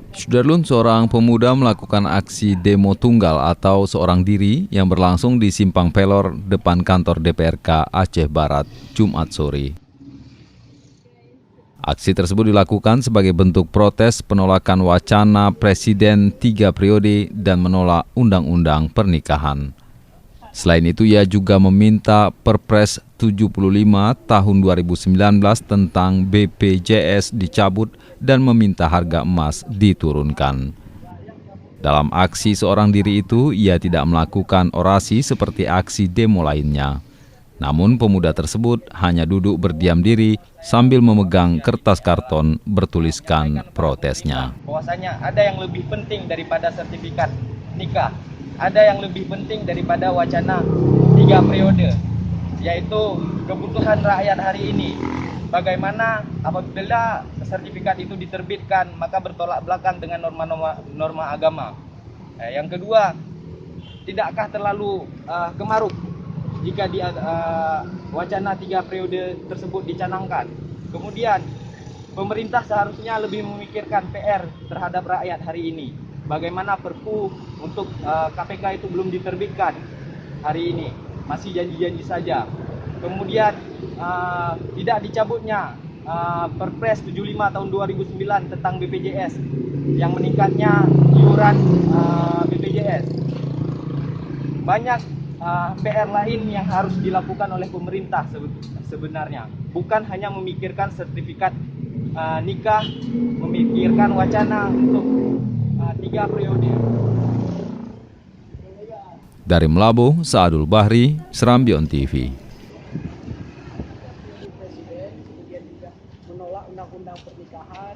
Sudarlun, seorang pemuda melakukan aksi demo tunggal atau seorang diri yang berlangsung di Simpang Pelor depan kantor DPRK Aceh Barat, Jumat sore. Aksi tersebut dilakukan sebagai bentuk protes penolakan wacana Presiden 3 periode dan menolak Undang-Undang Pernikahan. Selain itu, ia juga meminta Perpres 75 tahun 2019 tentang BPJS dicabut dan meminta harga emas diturunkan. Dalam aksi seorang diri itu, ia tidak melakukan orasi seperti aksi demo lainnya. Namun pemuda tersebut hanya duduk berdiam diri sambil memegang kertas karton bertuliskan protesnya. Bahwasanya ada yang lebih penting daripada sertifikat nikah, ada yang lebih penting daripada wacana 3 periode, yaitu kebutuhan rakyat hari ini. Bagaimana apabila sertifikat itu diterbitkan, maka bertolak belakang dengan norma agama. Yang kedua, tidakkah terlalu kemaruk jika wacana 3 periode tersebut dicanangkan? Kemudian, pemerintah seharusnya lebih memikirkan PR terhadap rakyat hari ini. Bagaimana Perpu untuk KPK itu belum diterbitkan hari ini, masih janji-janji saja. Kemudian tidak dicabutnya Perpres 75 tahun 2009 tentang BPJS yang meningkatnya iuran BPJS. Banyak PR lain yang harus dilakukan oleh pemerintah sebenarnya, bukan hanya memikirkan sertifikat nikah, memikirkan wacana untuk 3 periode. Dari Melabuh, Saadul Bahri, Serambion TV. Presiden kemudian juga menolak undang-undang pernikahan.